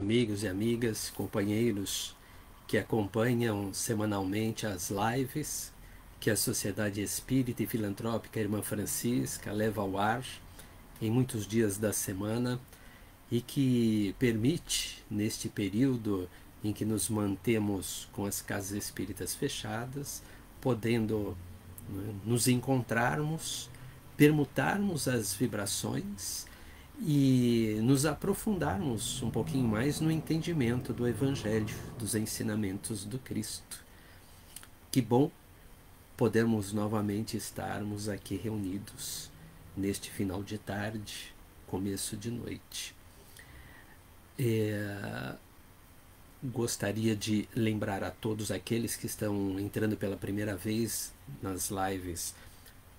Amigos e amigas, companheiros que acompanham semanalmente as lives que a Sociedade Espírita e Filantrópica Irmã Francisca leva ao ar em muitos dias da semana e que permite, neste período em que nos mantemos com as casas espíritas fechadas, podendo nos encontrarmos, permutarmos as vibrações e nos aprofundarmos um pouquinho mais no entendimento do Evangelho, dos ensinamentos do Cristo. Que bom podermos novamente estarmos aqui reunidos neste final de tarde, começo de noite. Gostaria de lembrar a todos aqueles que estão entrando pela primeira vez nas lives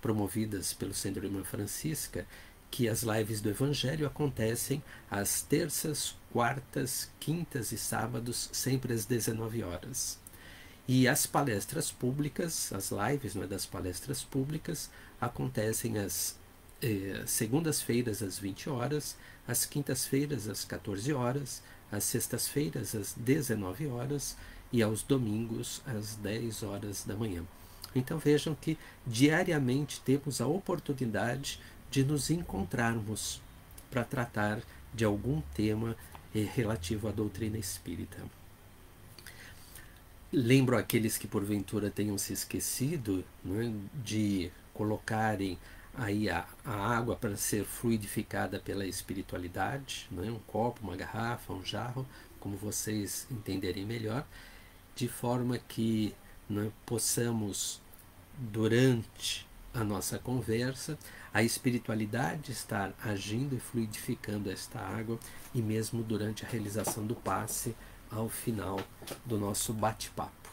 promovidas pelo Centro Irmã Francisca, que as lives do Evangelho acontecem às terças, quartas, quintas e sábados, sempre às 19 horas. E as palestras públicas, as lives das palestras públicas, acontecem às segundas-feiras às 20 horas, às quintas-feiras às 14 horas, às sextas-feiras às 19 horas e aos domingos às 10 horas da manhã. Então vejam que diariamente temos a oportunidade de nos encontrarmos para tratar de algum tema relativo à doutrina espírita. Lembro aqueles que porventura tenham se esquecido, de colocarem aí a água para ser fluidificada pela espiritualidade, um copo, uma garrafa, um jarro, como vocês entenderem melhor, de forma que possamos, durante a nossa conversa, a espiritualidade estar agindo e fluidificando esta água, e mesmo durante a realização do passe, ao final do nosso bate-papo.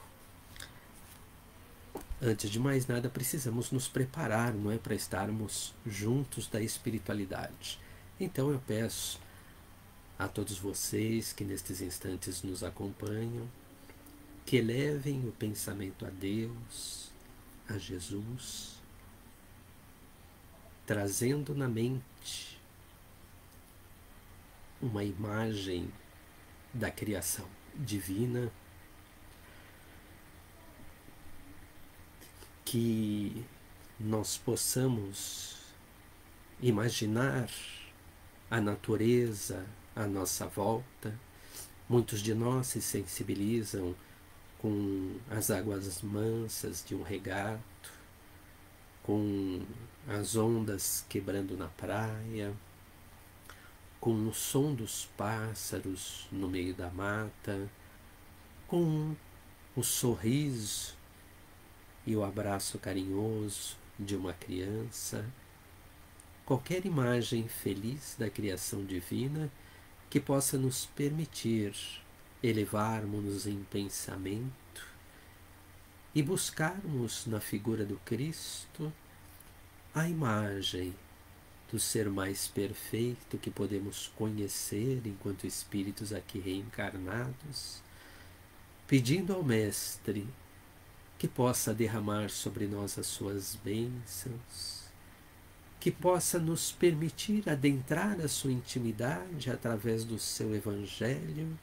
Antes de mais nada, precisamos nos preparar, para estarmos juntos da espiritualidade. Então eu peço a todos vocês que nestes instantes nos acompanham, que elevem o pensamento a Deus, a Jesus, trazendo na mente uma imagem da criação divina, que nós possamos imaginar a natureza à nossa volta. Muitos de nós se sensibilizam com as águas mansas de um regato, com as ondas quebrando na praia, com o som dos pássaros no meio da mata, com o sorriso e o abraço carinhoso de uma criança, qualquer imagem feliz da criação divina que possa nos permitir elevarmos-nos em pensamento e buscarmos na figura do Cristo a imagem do ser mais perfeito que podemos conhecer enquanto espíritos aqui reencarnados, pedindo ao Mestre que possa derramar sobre nós as suas bênçãos, que possa nos permitir adentrar a sua intimidade através do seu Evangelho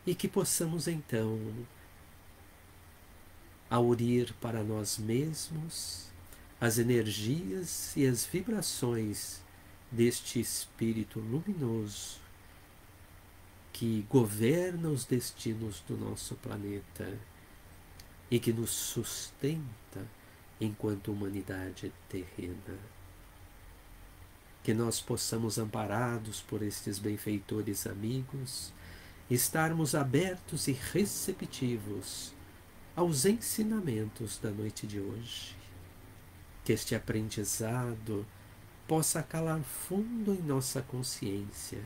e que possamos então aurir para nós mesmos as energias e as vibrações deste Espírito luminoso que governa os destinos do nosso planeta e que nos sustenta enquanto humanidade terrena. Que nós possamos, amparados por estes benfeitores amigos, estarmos abertos e receptivos aos ensinamentos da noite de hoje. Que este aprendizado possa calar fundo em nossa consciência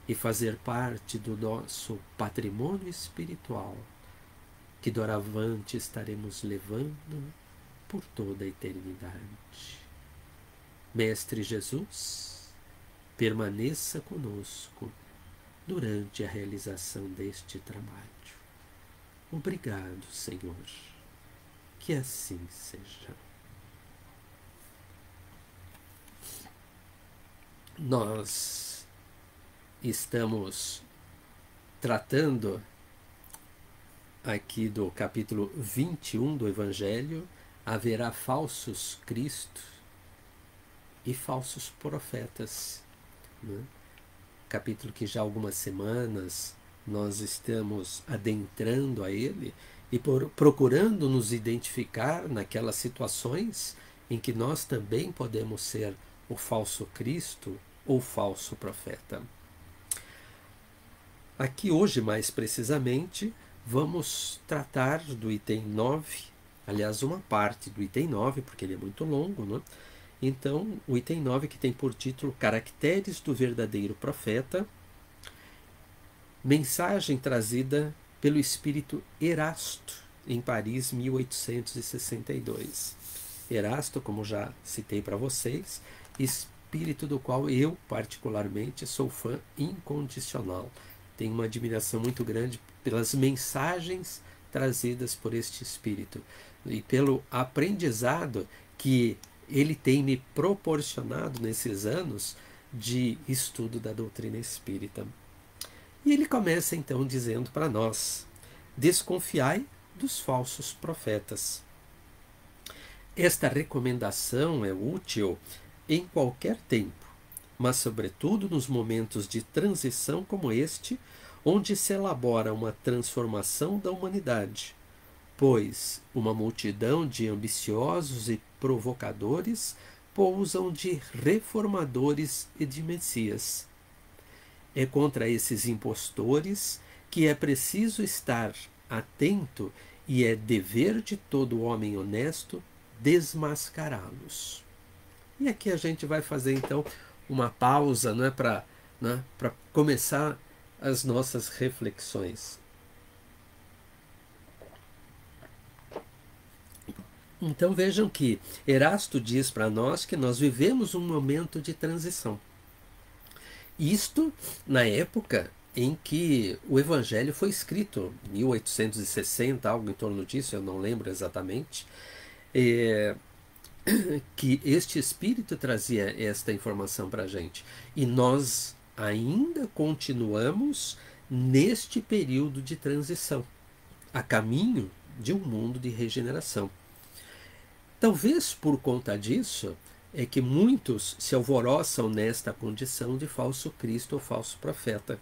e fazer parte do nosso patrimônio espiritual, que doravante estaremos levando por toda a eternidade. Mestre Jesus, permaneça conosco durante a realização deste trabalho. Obrigado, Senhor. Que assim seja. Nós estamos tratando aqui do capítulo 21 do Evangelho. Haverá falsos cristos e falsos profetas, né? Capítulo que já há algumas semanas nós estamos adentrando a ele e procurando nos identificar naquelas situações em que nós também podemos ser o falso Cristo ou falso profeta. Aqui hoje, mais precisamente, vamos tratar do item 9, aliás, uma parte do item 9, porque ele é muito longo, né? Então, o item 9, que tem por título Caracteres do Verdadeiro Profeta, mensagem trazida pelo espírito Erasto, em Paris, 1862. Erasto, como já citei para vocês, espírito do qual eu, particularmente, sou fã incondicional. Tenho uma admiração muito grande pelas mensagens trazidas por este espírito e pelo aprendizado que ele tem me proporcionado nesses anos de estudo da doutrina espírita. E ele começa então dizendo para nós: desconfiai dos falsos profetas. Esta recomendação é útil em qualquer tempo, mas sobretudo nos momentos de transição como este, onde se elabora uma transformação da humanidade, pois uma multidão de ambiciosos e provocadores pousam de reformadores e de messias. É contra esses impostores que é preciso estar atento e é dever de todo homem honesto desmascará-los. E aqui a gente vai fazer então uma pausa, não é, para começar as nossas reflexões. Então vejam que Erasto diz para nós que nós vivemos um momento de transição. Isto na época em que o Evangelho foi escrito, 1860, algo em torno disso, eu não lembro exatamente, que este Espírito trazia esta informação para a gente. E nós ainda continuamos neste período de transição, a caminho de um mundo de regeneração. Talvez por conta disso é que muitos se alvoroçam nesta condição de falso Cristo ou falso profeta.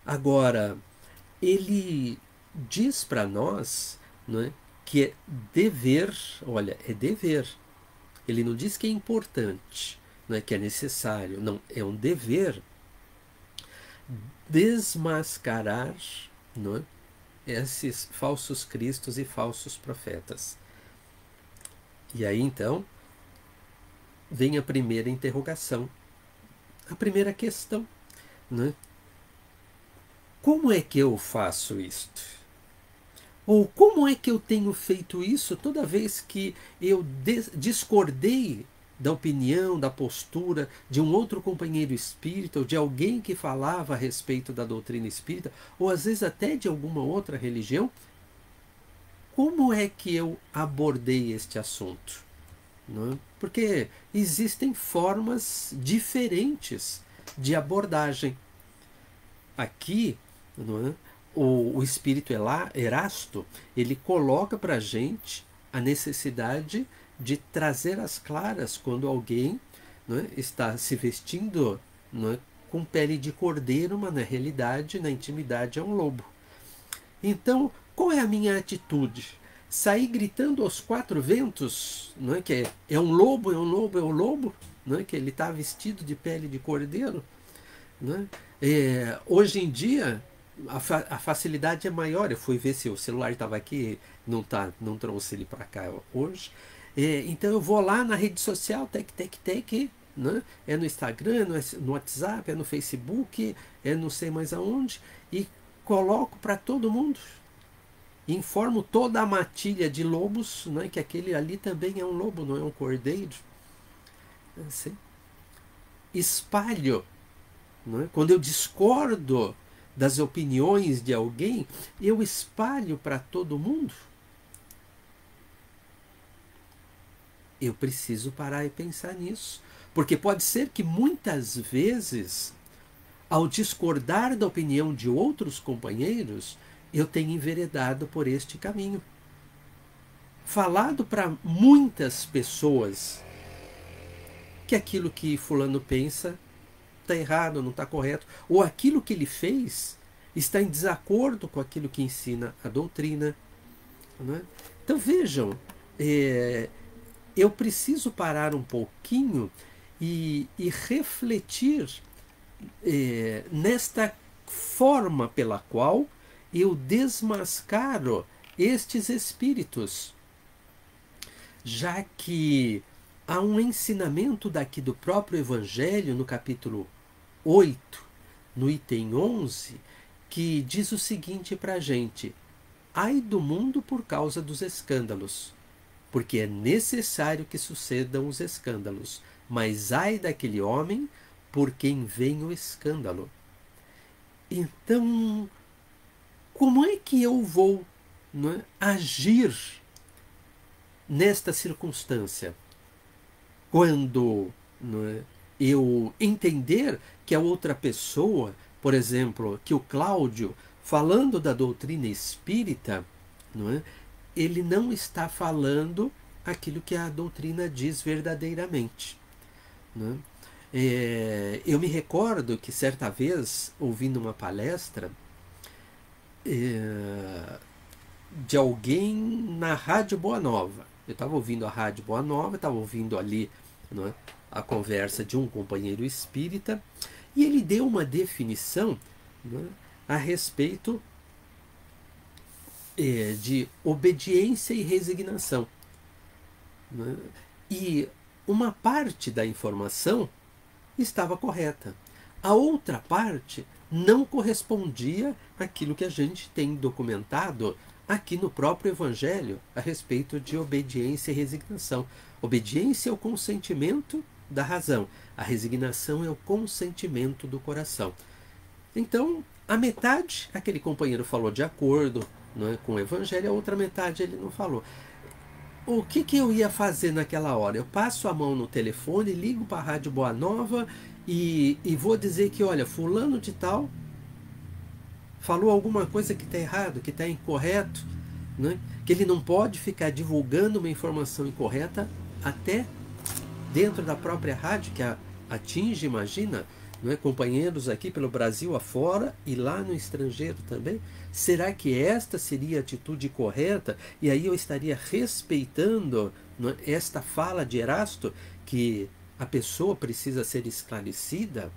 Agora, ele diz para nós, né, que é dever, olha, é dever. Ele não diz que é importante, não é que é necessário, não, é um dever desmascarar, não é, esses falsos cristos e falsos profetas. E aí então vem a primeira interrogação, a primeira questão, né? Como é que eu faço isto? Ou como é que eu tenho feito isso toda vez que eu discordei da opinião, da postura de um outro companheiro espírita, ou de alguém que falava a respeito da doutrina espírita, ou às vezes até de alguma outra religião? Como é que eu abordei este assunto? Não é? Porque existem formas diferentes de abordagem. Aqui, não é? O espírito Erasto, ele coloca para a gente a necessidade de trazer às claras quando alguém, não é, está se vestindo, não é, com pele de cordeiro, mas na realidade, na intimidade, é um lobo. Então, qual é a minha atitude? Sair gritando aos quatro ventos, não é, que é um lobo, é um lobo, é um lobo, não é, que ele está vestido de pele de cordeiro? Não é? Hoje em dia, a facilidade é maior. Eu fui ver se o celular estava aqui, não trouxe ele para cá hoje. Então eu vou lá na rede social, né? É no Instagram, no WhatsApp, é no Facebook, é não sei mais aonde, e coloco para todo mundo. Informo toda a matilha de lobos, né, que aquele ali também é um lobo, não é um cordeiro. Assim. Espalho. Não é? Quando eu discordo das opiniões de alguém, eu espalho para todo mundo. Eu preciso parar e pensar nisso. Porque pode ser que muitas vezes ao discordar da opinião de outros companheiros, eu tenho enveredado por este caminho. Falado para muitas pessoas que aquilo que fulano pensa está errado, não está correto, ou aquilo que ele fez está em desacordo com aquilo que ensina a doutrina. Não é? Então vejam, eu preciso parar um pouquinho e refletir nesta forma pela qual eu desmascaro estes espíritos, já que há um ensinamento daqui do próprio Evangelho, no capítulo 8, no item 11, que diz o seguinte para a gente: ai do mundo por causa dos escândalos, porque é necessário que sucedam os escândalos, mas ai daquele homem por quem vem o escândalo. Então, como é que eu vou, não é, agir nesta circunstância? Quando, não é, eu entender que a outra pessoa, por exemplo, que o Cláudio, falando da doutrina espírita, não é, ele não está falando aquilo que a doutrina diz verdadeiramente. Não é? Eu me recordo que certa vez, ouvindo uma palestra de alguém na Rádio Boa Nova, eu estava ouvindo a Rádio Boa Nova, estava ouvindo ali, não é, a conversa de um companheiro espírita, e ele deu uma definição, não é, a respeito de obediência e resignação. Não é? E uma parte da informação estava correta. A outra parte não correspondia àquilo que a gente tem documentado aqui no próprio Evangelho a respeito de obediência e resignação. Obediência é o consentimento da razão. A resignação é o consentimento do coração. Então, a metade, aquele companheiro falou de acordo, não é, com o Evangelho, a outra metade ele não falou. O que eu ia fazer naquela hora? Eu passo a mão no telefone, ligo para a Rádio Boa Nova e vou dizer que, olha, fulano de tal falou alguma coisa que está errado, que está incorreto, né? Que ele não pode ficar divulgando uma informação incorreta até dentro da própria rádio, que atinge, imagina, não é, companheiros aqui pelo Brasil afora e lá no estrangeiro também. Será que esta seria a atitude correta? E aí eu estaria respeitando, não é, esta fala de Erasto, que a pessoa precisa ser esclarecida?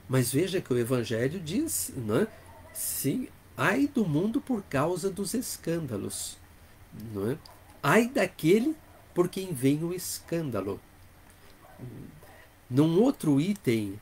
Mas veja que o Evangelho diz, não é, sim, ai do mundo por causa dos escândalos, não é? Ai daquele por quem vem o escândalo. Num outro item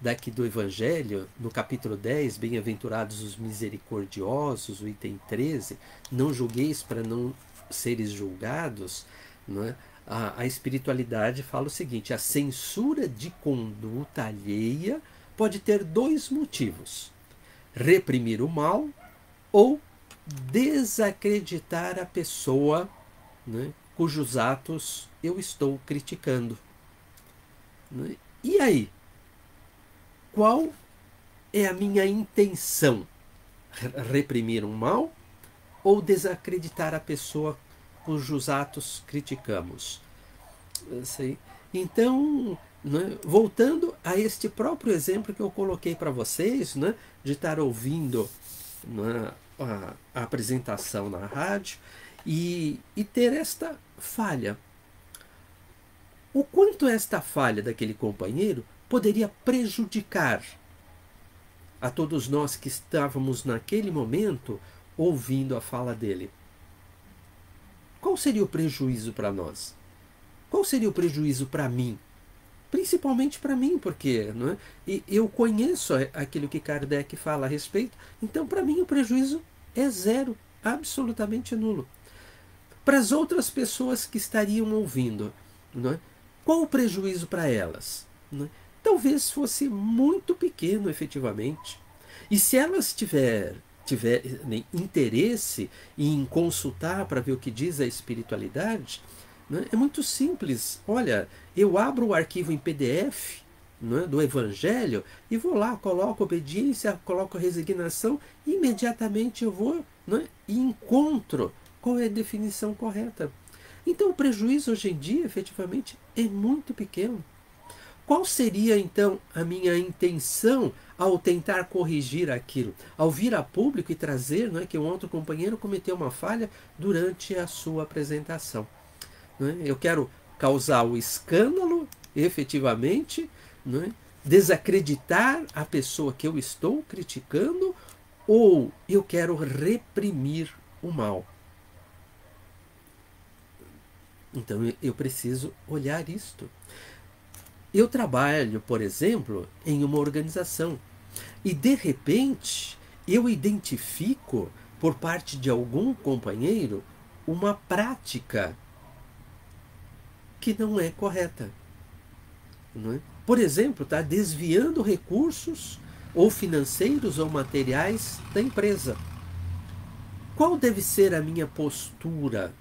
daqui do Evangelho, no capítulo 10, bem-aventurados os misericordiosos, o item 13, não julgueis para não seres julgados, não é? A espiritualidade fala o seguinte: a censura de conduta alheia pode ter dois motivos: reprimir o mal ou desacreditar a pessoa, né, cujos atos eu estou criticando. Né? E aí? Qual é a minha intenção? Reprimir um mal ou desacreditar a pessoa cujos atos criticamos? Então, né, voltando a este próprio exemplo que eu coloquei para vocês, né, de estar ouvindo, né, a apresentação na rádio e ter esta falha. O quanto esta falha daquele companheiro poderia prejudicar a todos nós que estávamos naquele momento ouvindo a fala dele? Qual seria o prejuízo para nós? Qual seria o prejuízo para mim? Principalmente para mim, porque, não é, eu conheço aquilo que Kardec fala a respeito, então para mim o prejuízo é zero, absolutamente nulo. Para as outras pessoas que estariam ouvindo, não é, qual o prejuízo para elas? Não é? Talvez fosse muito pequeno, efetivamente. E se elas tiverem interesse em consultar para ver o que diz a espiritualidade, né, é muito simples. Olha, eu abro o arquivo em PDF, não é, do Evangelho, e vou lá, coloco obediência, coloco resignação, e imediatamente eu vou, não é, e encontro qual é a definição correta. Então o prejuízo hoje em dia, efetivamente, é muito pequeno. Qual seria então a minha intenção ao tentar corrigir aquilo? Ao vir a público e trazer, não é, que um outro companheiro cometeu uma falha durante a sua apresentação. Não é? Eu quero causar o escândalo, efetivamente, não é? Desacreditar a pessoa que eu estou criticando, ou eu quero reprimir o mal? Então eu preciso olhar isto. Eu trabalho, por exemplo, em uma organização e de repente eu identifico por parte de algum companheiro uma prática que não é correta. Não é? Por exemplo, está desviando recursos ou financeiros ou materiais da empresa. Qual deve ser a minha postura?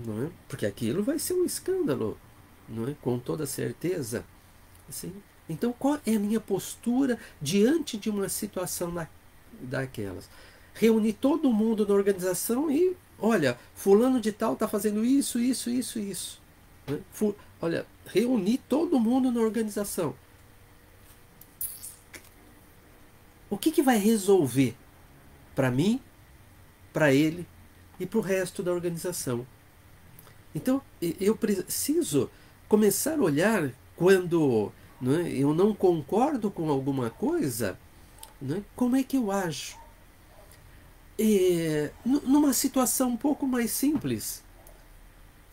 Não é? Porque aquilo vai ser um escândalo, não é? Com toda certeza. Assim, então, qual é a minha postura diante de uma situação daquelas? Reunir todo mundo na organização e, olha, fulano de tal está fazendo isso, isso, isso, isso. Né? Olha, reunir todo mundo na organização. O que vai resolver para mim, para ele e para o resto da organização? Então, eu preciso começar a olhar quando, não é, eu não concordo com alguma coisa, não é, como é que eu ajo? Numa situação um pouco mais simples.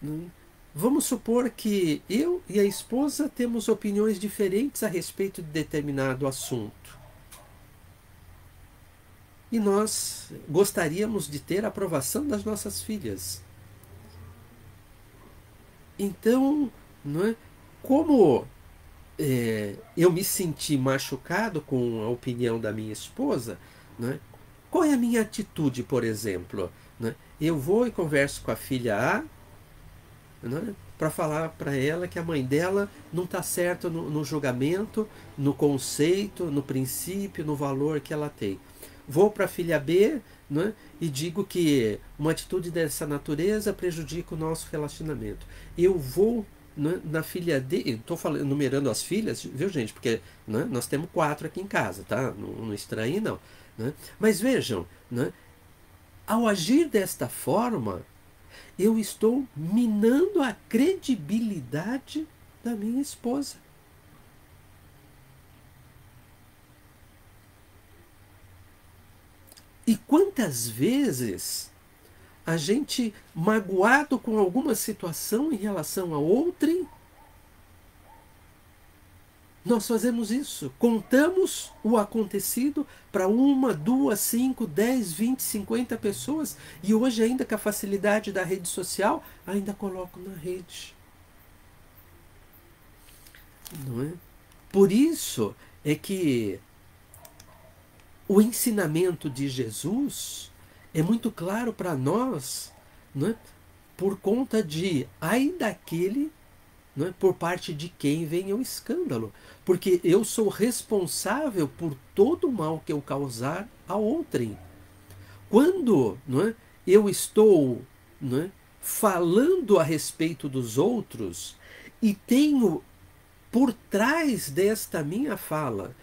Não é? Vamos supor que eu e a esposa temos opiniões diferentes a respeito de determinado assunto. E nós gostaríamos de ter a aprovação das nossas filhas. Então, não é, como eu me senti machucado com a opinião da minha esposa, não é, qual é a minha atitude, por exemplo? Não é? Eu vou e converso com a filha A, é, para falar para ela que a mãe dela não está certa no julgamento, no conceito, no princípio, no valor que ela tem. Vou para a filha B, né, e digo que uma atitude dessa natureza prejudica o nosso relacionamento. Eu vou, né, na filha D, estou numerando as filhas, viu, gente? Porque, né, nós temos 4 aqui em casa, tá? Não estranhe, não. Né? Mas vejam, né, ao agir desta forma, eu estou minando a credibilidade da minha esposa. E quantas vezes a gente, magoado com alguma situação em relação a outrem, nós fazemos isso. Contamos o acontecido para 1, 2, 5, 10, 20, 50 pessoas, e hoje, ainda com a facilidade da rede social, ainda coloco na rede. Não é? Por isso é que o ensinamento de Jesus é muito claro para nós, não é? Por conta de ai daquele, não é? Por parte de quem vem o escândalo, porque eu sou responsável por todo o mal que eu causar a outrem. Quando, não é, eu estou, não é, falando a respeito dos outros e tenho por trás desta minha fala,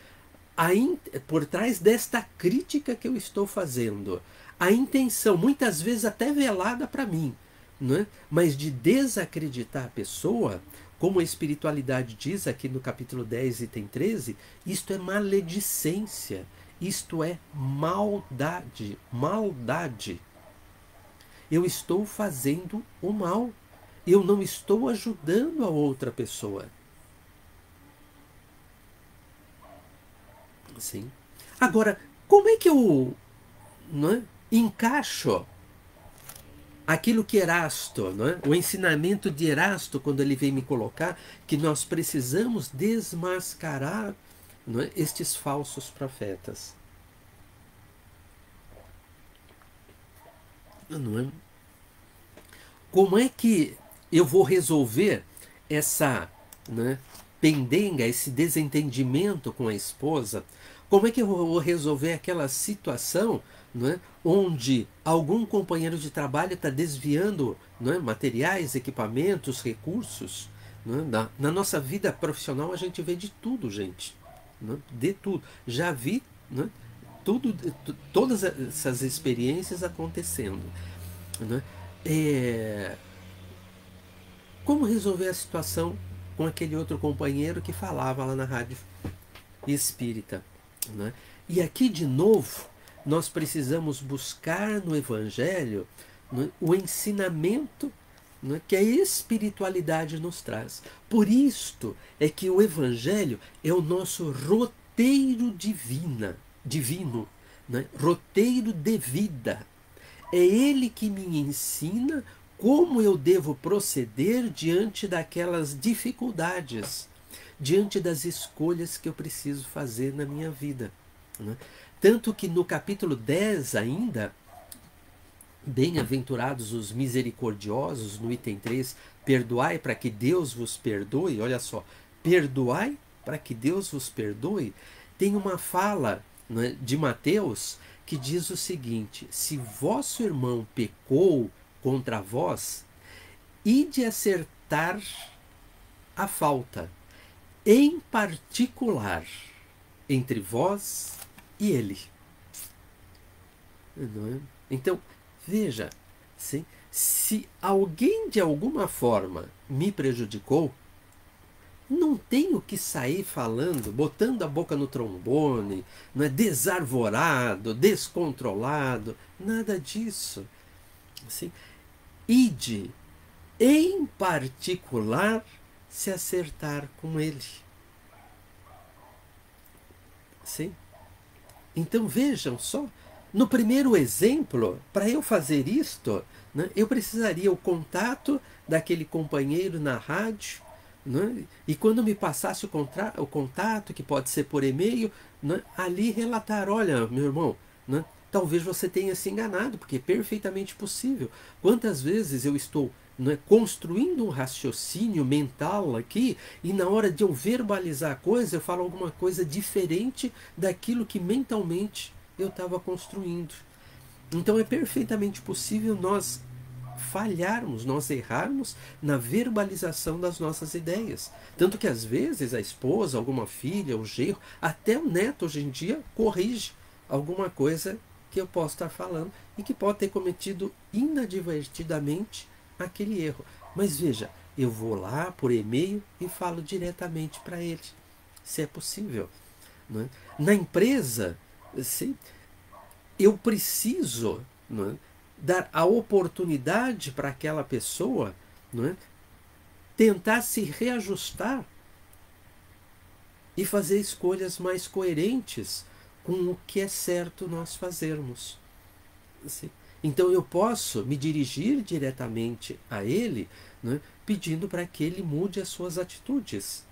por trás desta crítica que eu estou fazendo, a intenção, muitas vezes até velada para mim, não é? Mas de desacreditar a pessoa, como a espiritualidade diz aqui no capítulo 10, item 13, isto é maledicência, isto é maldade, maldade. Eu estou fazendo o mal, eu não estou ajudando a outra pessoa. Sim. Agora, como é que eu, não é, encaixo aquilo que Erasto, não é, o ensinamento de Erasto, quando ele vem me colocar que nós precisamos desmascarar, não é, estes falsos profetas? Não é? Como é que eu vou resolver essa, né, pendenga, esse desentendimento com a esposa? Como é que eu vou resolver aquela situação, não é, onde algum companheiro de trabalho está desviando, não é, materiais, equipamentos, recursos? Não é? Na nossa vida profissional a gente vê de tudo, gente. Não é? De tudo. Já vi, não é, todas essas experiências acontecendo. Não é? Como resolver a situação com aquele outro companheiro que falava lá na rádio espírita? Né? E aqui, de novo, nós precisamos buscar no Evangelho, né, o ensinamento, né, que a espiritualidade nos traz. Por isto é que o Evangelho é o nosso roteiro divino, né, roteiro de vida. É ele que me ensina como eu devo proceder diante daquelas dificuldades, diante das escolhas que eu preciso fazer na minha vida. Né? Tanto que no capítulo 10 ainda, bem-aventurados os misericordiosos, no item 3, perdoai para que Deus vos perdoe, olha só, perdoai para que Deus vos perdoe, tem uma fala, né, de Mateus que diz o seguinte: se vosso irmão pecou contra vós, ide acertar a falta, em particular, entre vós e ele. Não é? Então, veja, sim, se alguém de alguma forma me prejudicou, não tenho que sair falando, botando a boca no trombone, não é, desarvorado, descontrolado, nada disso. Assim, ide, em particular, se acertar com ele. Sim? Então vejam só, no primeiro exemplo, para eu fazer isto, né, eu precisaria o contato daquele companheiro na rádio, né, e quando me passasse o contato, que pode ser por e-mail, né, ali relatar: olha, meu irmão, né, talvez você tenha se enganado, porque é perfeitamente possível. Quantas vezes eu estou, né, construindo um raciocínio mental aqui, e na hora de eu verbalizar a coisa, eu falo alguma coisa diferente daquilo que mentalmente eu estava construindo. Então é perfeitamente possível nós falharmos, nós errarmos na verbalização das nossas ideias. Tanto que às vezes a esposa, alguma filha, o genro, até o neto hoje em dia corrige alguma coisa que eu posso estar falando e que pode ter cometido inadvertidamente aquele erro. Mas veja, eu vou lá por e-mail e falo diretamente para ele, se é possível. Não é? Na empresa, sim, eu preciso, não é, dar a oportunidade para aquela pessoa, não é, tentar se reajustar e fazer escolhas mais coerentes com o que é certo nós fazermos. Assim, então eu posso me dirigir diretamente a ele, né, pedindo para que ele mude as suas atitudes.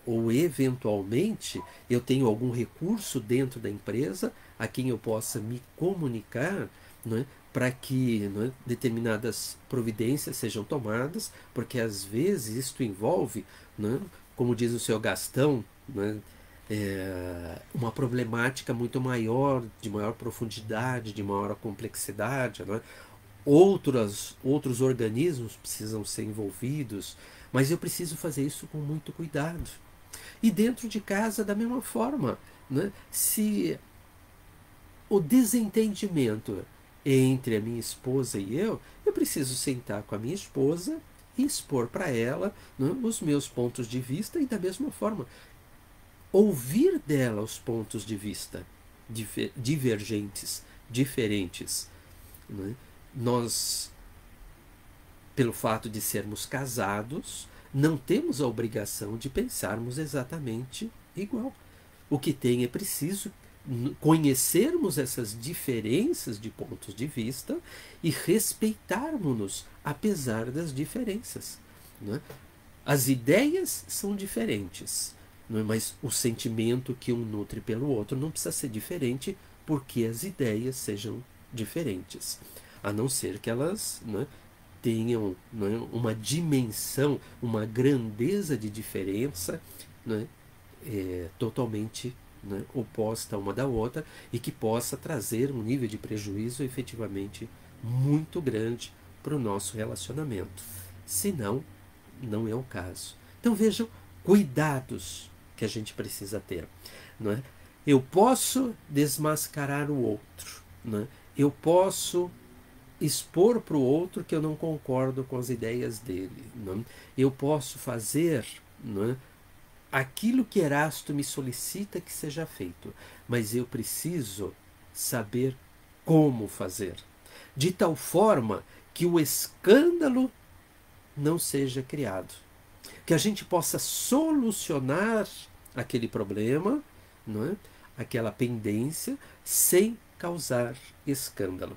Ou eventualmente eu tenho algum recurso dentro da empresa a quem eu possa me comunicar, né, para que, né, determinadas providências sejam tomadas, porque às vezes isto envolve, né, como diz o seu Gastão, né, uma problemática muito maior, de maior profundidade, de maior complexidade, né? Outros organismos precisam ser envolvidos, mas eu preciso fazer isso com muito cuidado. E dentro de casa, da mesma forma, né? Se o desentendimento é entre a minha esposa e eu preciso sentar com a minha esposa e expor para ela, né, os meus pontos de vista, e da mesma forma ouvir dela os pontos de vista divergentes, diferentes. Né? Nós, pelo fato de sermos casados, não temos a obrigação de pensarmos exatamente igual. O que tem é preciso conhecermos essas diferenças de pontos de vista e respeitarmos-nos apesar das diferenças. Né? As ideias são diferentes, não é? Mas o sentimento que um nutre pelo outro não precisa ser diferente porque as ideias sejam diferentes, a não ser que elas, né, tenham, não é, uma dimensão, uma grandeza de diferença, não é, totalmente, né, oposta uma da outra, e que possa trazer um nível de prejuízo efetivamente muito grande para o nosso relacionamento. Se não, não é o caso. Então vejam, cuidados que a gente precisa ter. Não é? Eu posso desmascarar o outro. Não é? Eu posso expor para o outro que eu não concordo com as ideias dele. Não é? Eu posso fazer, não é, aquilo que Erasto me solicita que seja feito, mas eu preciso saber como fazer, de tal forma que o escândalo não seja criado, que a gente possa solucionar aquele problema, não é? Aquela pendência, sem causar escândalo.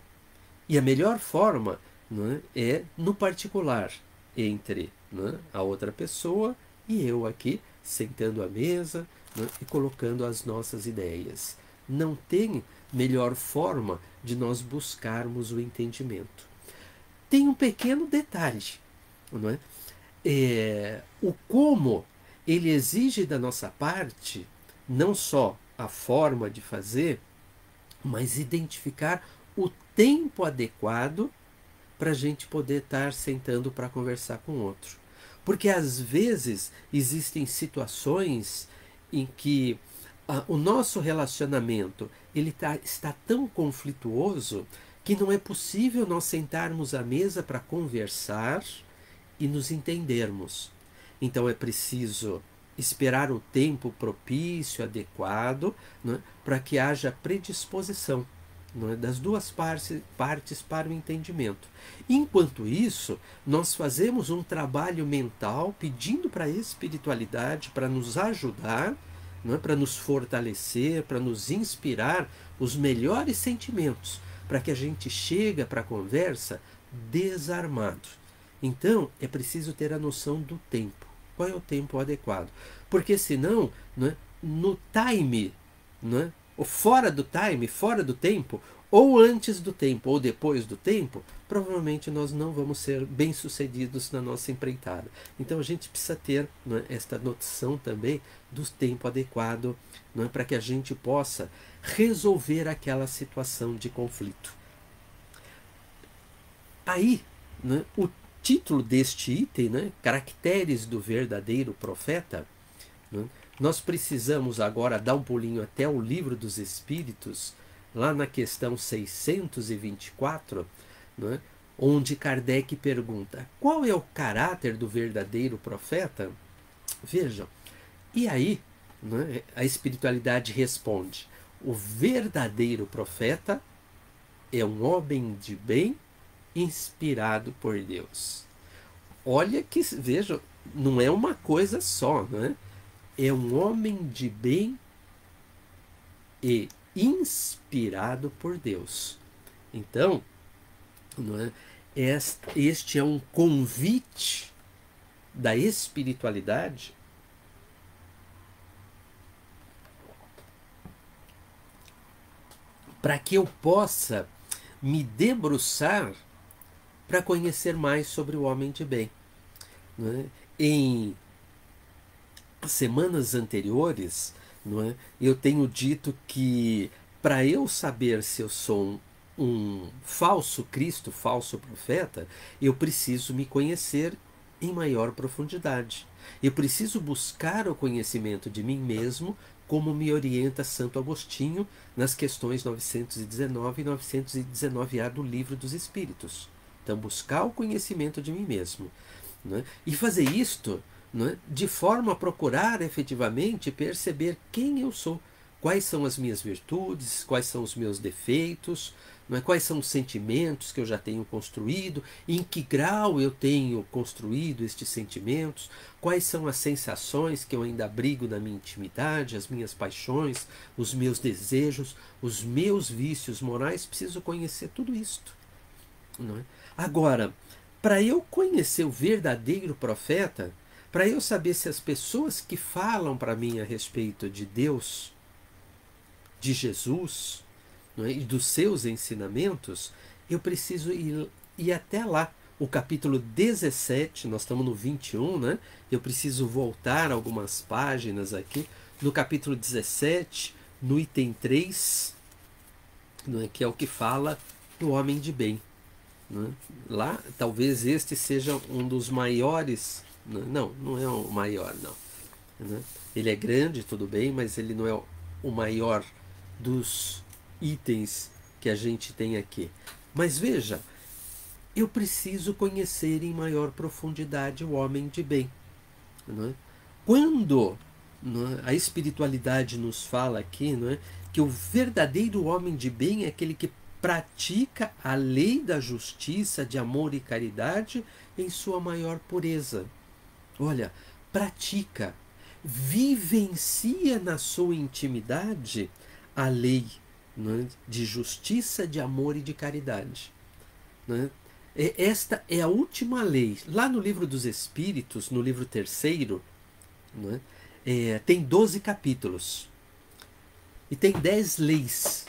E a melhor forma, não é no particular, entre, não é, a outra pessoa e eu aqui, sentando à mesa, não é, e colocando as nossas ideias. Não tem melhor forma de nós buscarmos o entendimento. Tem um pequeno detalhe, não é? O como ele exige da nossa parte não só a forma de fazer, mas identificar o tempo adequado para a gente poder estar sentando para conversar com o outro. Porque às vezes existem situações em que o nosso relacionamento está tão conflituoso que não é possível nós sentarmos à mesa para conversar e nos entendermos. Então é preciso esperar o tempo propício, adequado, né, para que haja predisposição, não é, das duas partes para o entendimento. Enquanto isso, nós fazemos um trabalho mental pedindo para a espiritualidade para nos ajudar, não é, para nos fortalecer, para nos inspirar os melhores sentimentos, para que a gente chegue para a conversa desarmado. Então, é preciso ter a noção do tempo. Qual é o tempo adequado? Porque senão, né, no time, né, ou fora do time, fora do tempo, ou antes do tempo, ou depois do tempo, provavelmente nós não vamos ser bem-sucedidos na nossa empreitada. Então a gente precisa ter, né, esta noção também do tempo adequado, né, para que a gente possa resolver aquela situação de conflito. Aí, né, o título deste item, né, Caracteres do Verdadeiro Profeta, né, nós precisamos agora dar um pulinho até o Livro dos Espíritos, lá na questão 624, né, onde Kardec pergunta: qual é o caráter do verdadeiro profeta? Vejam, e aí, né, a espiritualidade responde: o verdadeiro profeta é um homem de bem inspirado por Deus. Olha que, vejam, não é uma coisa só, né? É um homem de bem e inspirado por Deus. Então, não é? Este é um convite da espiritualidade para que eu possa me debruçar para conhecer mais sobre o homem de bem. Não é? Em semanas anteriores, não é, eu tenho dito que para eu saber se eu sou um falso Cristo, falso profeta, eu preciso me conhecer em maior profundidade. Eu preciso buscar o conhecimento de mim mesmo, como me orienta Santo Agostinho nas questões 919 e 919A do Livro dos Espíritos. Então, buscar o conhecimento de mim mesmo, né? E fazer isto, né, de forma a procurar efetivamente perceber quem eu sou, quais são as minhas virtudes, quais são os meus defeitos, não é? Quais são os sentimentos que eu já tenho construído, em que grau eu tenho construído estes sentimentos, quais são as sensações que eu ainda abrigo na minha intimidade, as minhas paixões, os meus desejos, os meus vícios morais. Preciso conhecer tudo isto, não é? Agora, para eu conhecer o verdadeiro profeta, para eu saber se as pessoas que falam para mim a respeito de Deus, de Jesus, não é, e dos seus ensinamentos, eu preciso ir até lá, o capítulo 17, nós estamos no 21, né? Eu preciso voltar algumas páginas aqui. No capítulo 17, no item 3, né, que é o que fala do homem de bem. Né? Lá, talvez este seja um dos maiores. Não, não é o maior, não. Né? Ele é grande, tudo bem, mas ele não é o maior dos itens que a gente tem aqui. Mas veja, eu preciso conhecer em maior profundidade o homem de bem. Não é? Quando, não é, a espiritualidade nos fala aqui, não é, que o verdadeiro homem de bem é aquele que pratica a lei da justiça, de amor e caridade em sua maior pureza. Olha, pratica, vivencia na sua intimidade a lei, não é, de justiça, de amor e de caridade. Não é? Esta é a última lei. Lá no livro dos Espíritos, no livro 3º, não é, tem 12 capítulos. E tem 10 leis.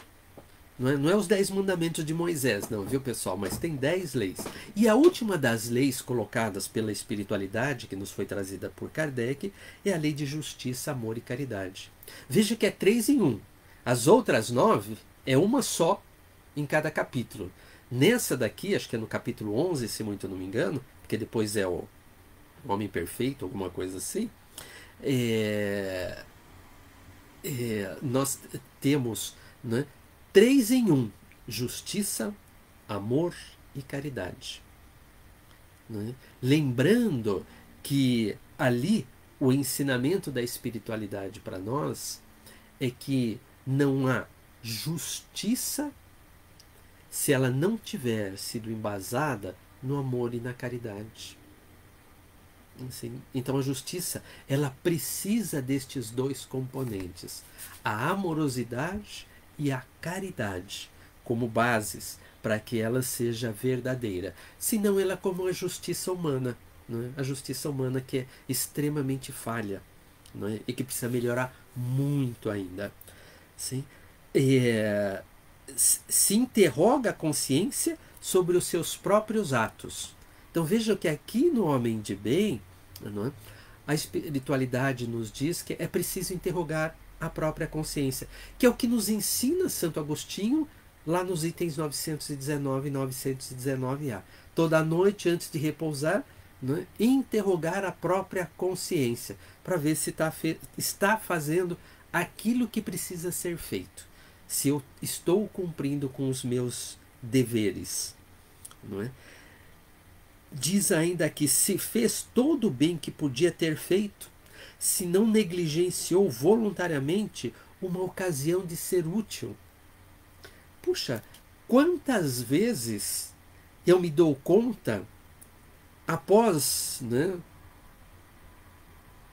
Não é os 10 mandamentos de Moisés, não, viu, pessoal? Mas tem 10 leis. E a última das leis colocadas pela espiritualidade, que nos foi trazida por Kardec, é a lei de justiça, amor e caridade. Veja que é 3 em 1. As outras 9 é uma só em cada capítulo. Nessa daqui, acho que é no capítulo 11, se muito não me engano, porque depois é o Homem Perfeito, alguma coisa assim, nós temos, né, 3 em 1, justiça, amor e caridade. Né? Lembrando que ali o ensinamento da espiritualidade para nós é que não há justiça se ela não tiver sido embasada no amor e na caridade. Assim, então a justiça, ela precisa destes 2 componentes, a amorosidade e a caridade, como bases para que ela seja verdadeira. Senão ela é como a justiça humana, não é? A justiça humana que é extremamente falha, não é? E que precisa melhorar muito ainda. Sim? Se interroga a consciência sobre os seus próprios atos. Então vejam que aqui no homem de bem, não é? A espiritualidade nos diz que é preciso interrogar a própria consciência, que é o que nos ensina Santo Agostinho lá nos itens 919 e 919A. Toda noite antes de repousar, não é? Interrogar a própria consciência para ver se está fazendo aquilo que precisa ser feito. Se eu estou cumprindo com os meus deveres. Não é? Diz ainda que se fez todo o bem que podia ter feito, se não negligenciou voluntariamente uma ocasião de ser útil. Puxa, quantas vezes eu me dou conta, após, né,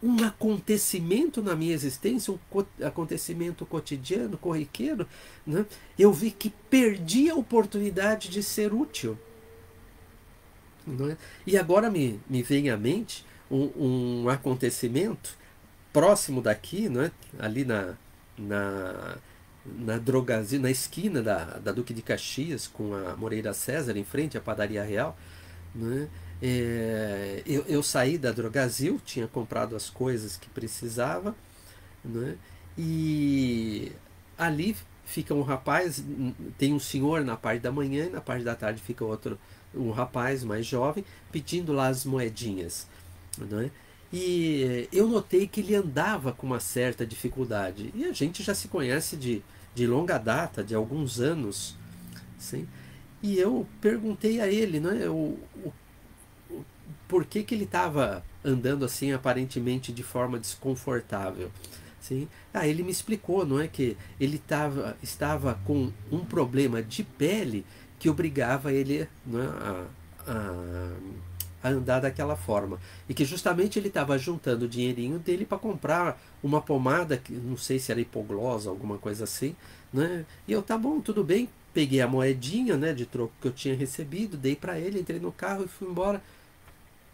um acontecimento na minha existência, um acontecimento cotidiano, corriqueiro, né, eu vi que perdi a oportunidade de ser útil. Não é? E agora me vem à mente um acontecimento próximo daqui, não é? Ali na Drogazil, na esquina da Duque de Caxias com a Moreira César, em frente à Padaria Real. Não é? Eu saí da Drogazil, tinha comprado as coisas que precisava, não é? E ali fica um rapaz, tem um senhor na parte da manhã e na parte da tarde fica um rapaz mais jovem pedindo lá as moedinhas, não é? E eu notei que ele andava com uma certa dificuldade, e a gente já se conhece de longa data, de alguns anos, sim? E eu perguntei a ele, não é, por que ele estava andando assim aparentemente de forma desconfortável. Sim? Ele me explicou, não é, que ele estava com um problema de pele que obrigava ele, não é, a andar daquela forma. E que justamente ele estava juntando o dinheirinho dele para comprar uma pomada, que não sei se era hipoglosa, alguma coisa assim. Né? E eu, tá bom, tudo bem. Peguei a moedinha, né, de troco que eu tinha recebido, dei para ele, entrei no carro e fui embora.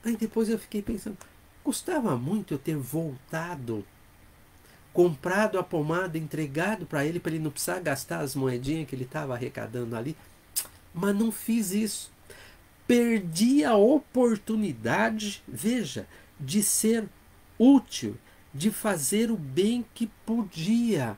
Aí depois eu fiquei pensando, custava muito eu ter voltado, comprado a pomada, entregado para ele não precisar gastar as moedinhas que ele estava arrecadando ali. Mas não fiz isso. perdi a oportunidade, veja, de ser útil, de fazer o bem que podia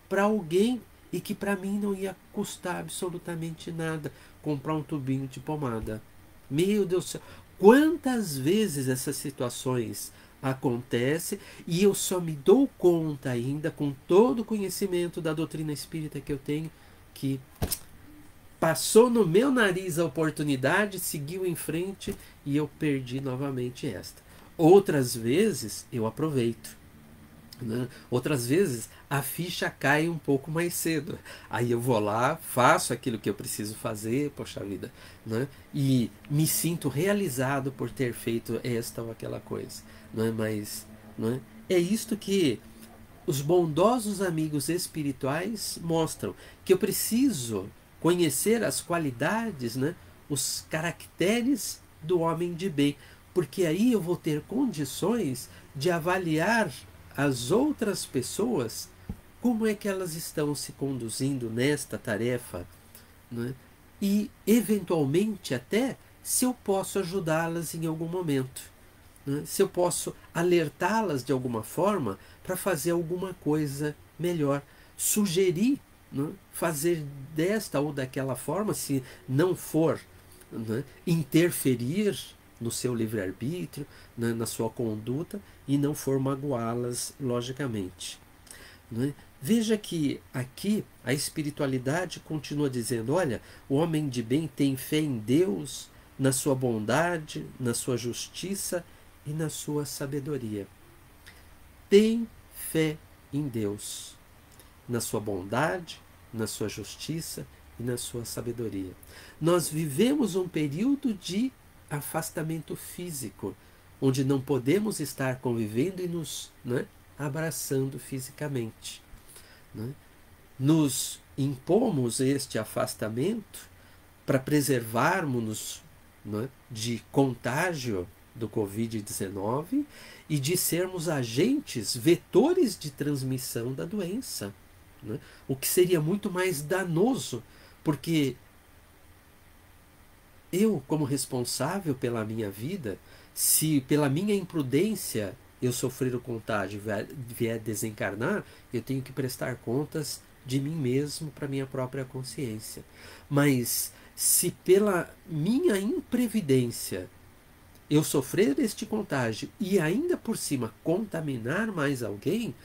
para alguém e que para mim não ia custar absolutamente nada, comprar um tubinho de pomada. Meu Deus do céu, quantas vezes essas situações acontecem e eu só me dou conta ainda, com todo o conhecimento da doutrina espírita que eu tenho, que passou no meu nariz a oportunidade, seguiu em frente e eu perdi novamente esta. Outras vezes eu aproveito. Né? Outras vezes a ficha cai um pouco mais cedo. Aí eu vou lá, faço aquilo que eu preciso fazer, poxa vida, né? E me sinto realizado por ter feito esta ou aquela coisa. Não é? Mas não é? É isto que os bondosos amigos espirituais mostram, que eu preciso conhecer as qualidades, né? Os caracteres do homem de bem, porque aí eu vou ter condições de avaliar as outras pessoas, como é que elas estão se conduzindo nesta tarefa, né? E eventualmente até se eu posso ajudá-las em algum momento, né? Se eu posso alertá-las de alguma forma para fazer alguma coisa melhor, sugerir, né? Fazer desta ou daquela forma, se não for, né? Interferir no seu livre-arbítrio, né? Na sua conduta, e não for magoá-las, logicamente. Né? Veja que aqui a espiritualidade continua dizendo: olha, o homem de bem tem fé em Deus, na sua bondade, na sua justiça e na sua sabedoria. Tem fé em Deus, na sua bondade, na sua justiça e na sua sabedoria. Nós vivemos um período de afastamento físico, onde não podemos estar convivendo e nos, né, abraçando fisicamente. Né? Nos impomos este afastamento para preservarmos-nos, né, de contágio do Covid-19 e de sermos agentes, vetores de transmissão da doença. Né? O que seria muito mais danoso, porque eu, como responsável pela minha vida, se pela minha imprudência eu sofrer o contágio e vier desencarnar, eu tenho que prestar contas de mim mesmo para minha própria consciência. Mas se pela minha imprevidência eu sofrer este contágio e ainda por cima contaminar mais alguém,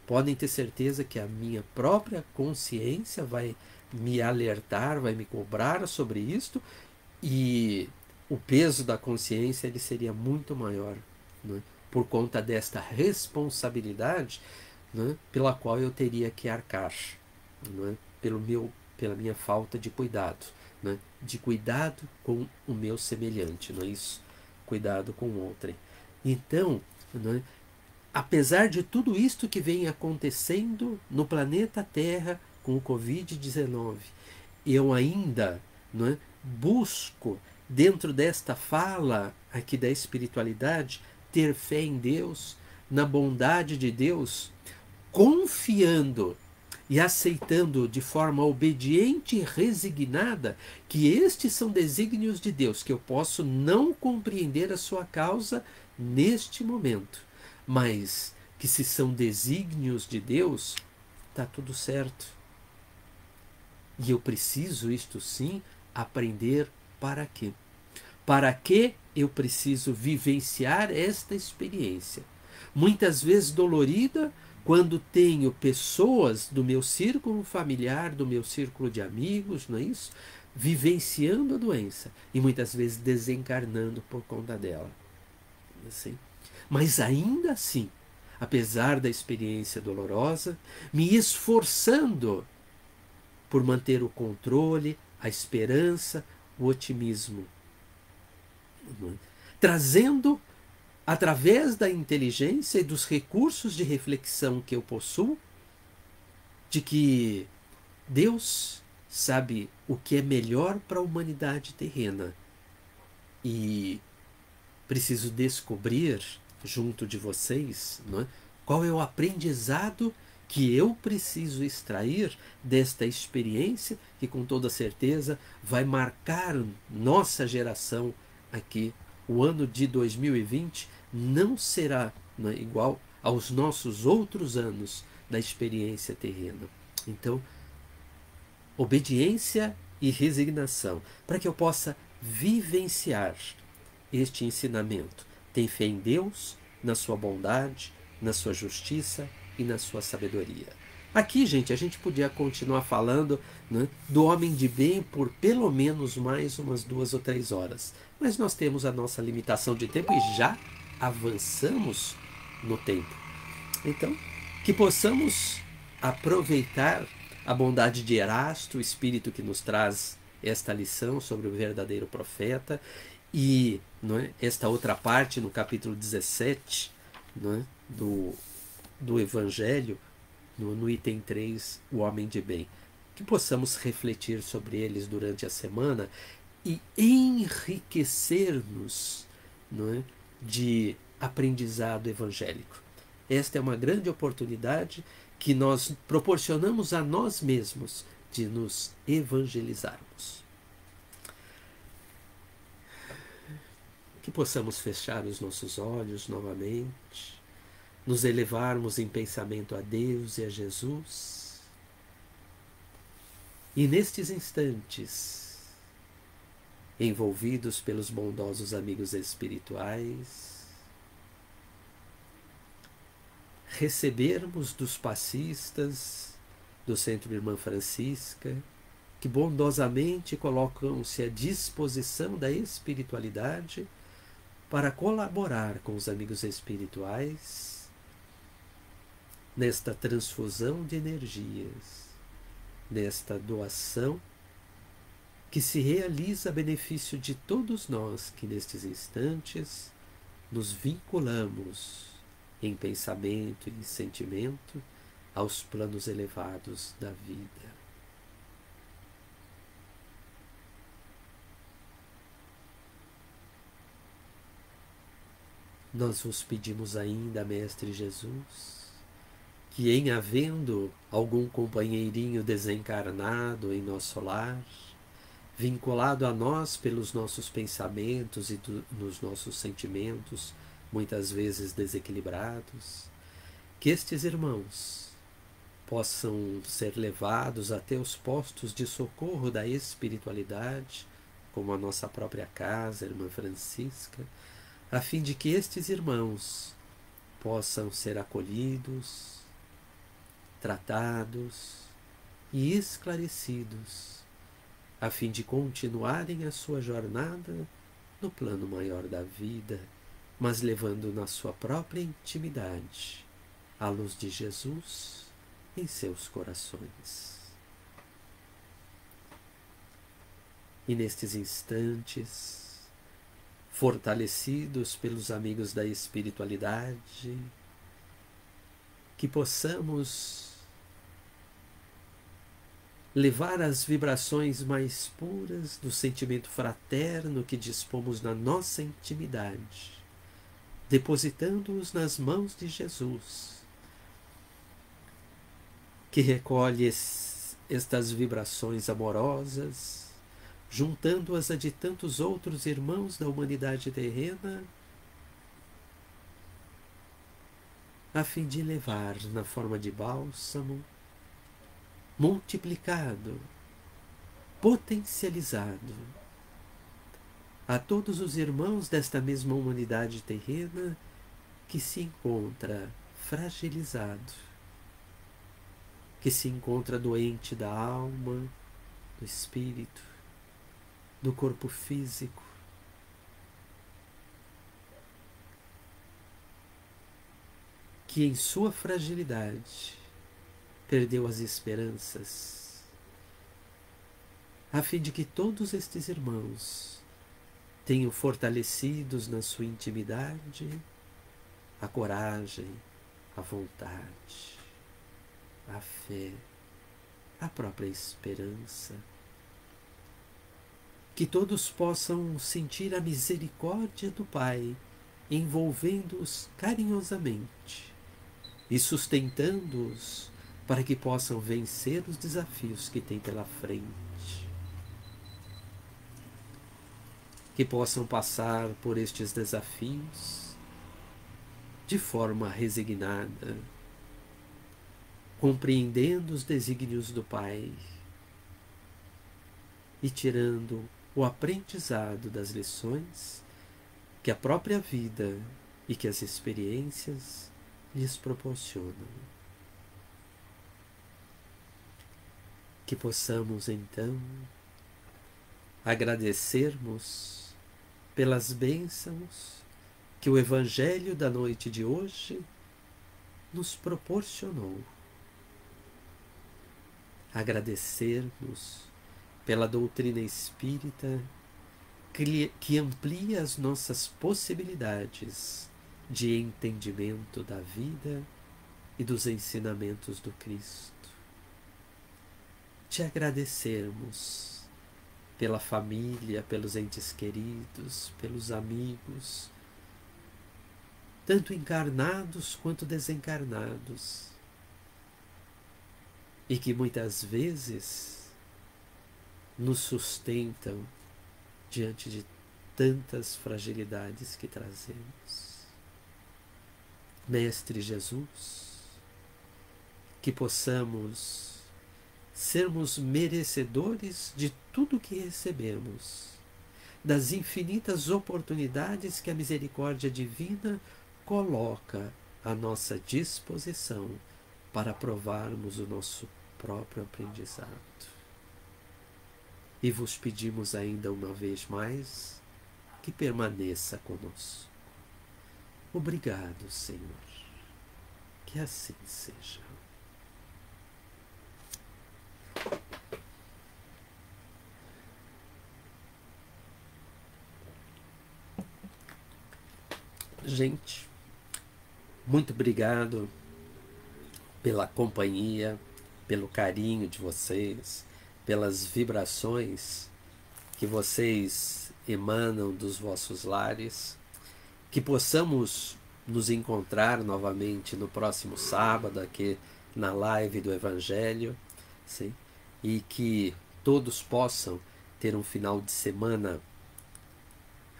podem ter certeza que a minha própria consciência vai me alertar, vai me cobrar sobre isto, e o peso da consciência ele seria muito maior, né? Por conta desta responsabilidade, né, pela qual eu teria que arcar, né, pela minha falta de cuidado, né, de cuidado com o meu semelhante, não é isso? Cuidado com o outrem. Então, né, apesar de tudo isto que vem acontecendo no planeta Terra com o Covid-19, eu ainda, né, busco, dentro desta fala aqui da espiritualidade, ter fé em Deus, na bondade de Deus, confiando e aceitando de forma obediente e resignada que estes são desígnios de Deus, que eu posso não compreender a sua causa neste momento, mas que se são desígnios de Deus, está tudo certo. E eu preciso, isto sim, aprender para quê? Para que eu preciso vivenciar esta experiência? Muitas vezes dolorida, quando tenho pessoas do meu círculo familiar, do meu círculo de amigos, não é isso? Vivenciando a doença e muitas vezes desencarnando por conta dela. Assim. Mas ainda assim, apesar da experiência dolorosa, me esforçando por manter o controle, a esperança, o otimismo, trazendo, através da inteligência e dos recursos de reflexão que eu possuo, de que Deus sabe o que é melhor para a humanidade terrena e preciso descobrir junto de vocês, não é, qual é o aprendizado que eu preciso extrair desta experiência que com toda certeza vai marcar nossa geração aqui. O ano de 2020 não será, não é, igual aos nossos outros anos da experiência terrena. Então, obediência e resignação, para que eu possa vivenciar este ensinamento. Tem fé em Deus, na sua bondade, na sua justiça e na sua sabedoria. Aqui, gente, a gente podia continuar falando, né, do homem de bem por pelo menos mais umas 2 ou 3 horas. Mas nós temos a nossa limitação de tempo e já avançamos no tempo. Então, que possamos aproveitar a bondade de Erasto, o espírito que nos traz esta lição sobre o verdadeiro profeta, e, não é, esta outra parte no capítulo 17, não é, do Evangelho, no item 3, o homem de bem. Que possamos refletir sobre eles durante a semana e enriquecer-nos, não é, de aprendizado evangélico. Esta é uma grande oportunidade que nós proporcionamos a nós mesmos de nos evangelizarmos. Que possamos fechar os nossos olhos novamente, nos elevarmos em pensamento a Deus e a Jesus. E nestes instantes, envolvidos pelos bondosos amigos espirituais, recebermos dos passistas do Centro Irmã Francisca, que bondosamente colocam-se à disposição da espiritualidade para colaborar com os amigos espirituais nesta transfusão de energias, nesta doação que se realiza a benefício de todos nós que nestes instantes nos vinculamos em pensamento e em sentimento aos planos elevados da vida. Nós vos pedimos ainda, Mestre Jesus, que em havendo algum companheirinho desencarnado em nosso lar, vinculado a nós pelos nossos pensamentos e nos nossos sentimentos, muitas vezes desequilibrados, que estes irmãos possam ser levados até os postos de socorro da espiritualidade, como a nossa própria casa, a Irmã Francisca, a fim de que estes irmãos possam ser acolhidos, tratados e esclarecidos, a fim de continuarem a sua jornada no plano maior da vida, mas levando na sua própria intimidade a luz de Jesus em seus corações. E nestes instantes, fortalecidos pelos amigos da espiritualidade, que possamos levar as vibrações mais puras do sentimento fraterno que dispomos na nossa intimidade, depositando-os nas mãos de Jesus, que recolhe estas vibrações amorosas, juntando-as a de tantos outros irmãos da humanidade terrena, a fim de levar na forma de bálsamo, multiplicado, potencializado, a todos os irmãos desta mesma humanidade terrena que se encontra fragilizado, que se encontra doente da alma, do espírito, do corpo físico, que em sua fragilidade perdeu as esperanças, a fim de que todos estes irmãos tenham fortalecidos na sua intimidade a coragem, a vontade, a fé, a própria esperança, que todos possam sentir a misericórdia do Pai, envolvendo-os carinhosamente e sustentando-os para que possam vencer os desafios que têm pela frente, que possam passar por estes desafios de forma resignada, compreendendo os desígnios do Pai e tirando o aprendizado das lições que a própria vida e que as experiências lhes proporcionam. Que possamos então agradecermos pelas bênçãos que o Evangelho da noite de hoje nos proporcionou. Agradecermos pela doutrina espírita que amplia as nossas possibilidades de entendimento da vida e dos ensinamentos do Cristo. Te agradecermos pela família, pelos entes queridos, pelos amigos, tanto encarnados quanto desencarnados, e que muitas vezes nos sustentam diante de tantas fragilidades que trazemos. Mestre Jesus, que possamos sermos merecedores de tudo que recebemos, das infinitas oportunidades que a misericórdia divina coloca à nossa disposição para provarmos o nosso próprio aprendizado. E vos pedimos ainda uma vez mais que permaneça conosco. Obrigado, Senhor. Que assim seja. Gente, muito obrigado pela companhia, pelo carinho de vocês, pelas vibrações que vocês emanam dos vossos lares. Que possamos nos encontrar novamente no próximo sábado aqui na live do Evangelho, sim? E que todos possam ter um final de semana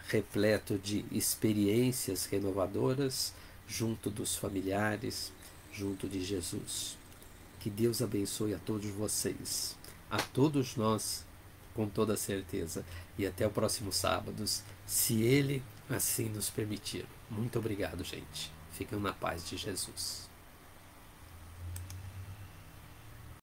repleto de experiências renovadoras junto dos familiares, junto de Jesus. Que Deus abençoe a todos vocês, a todos nós, com toda certeza. E até o próximo sábado, se Ele assim nos permitir. Muito obrigado, gente. Fiquem na paz de Jesus.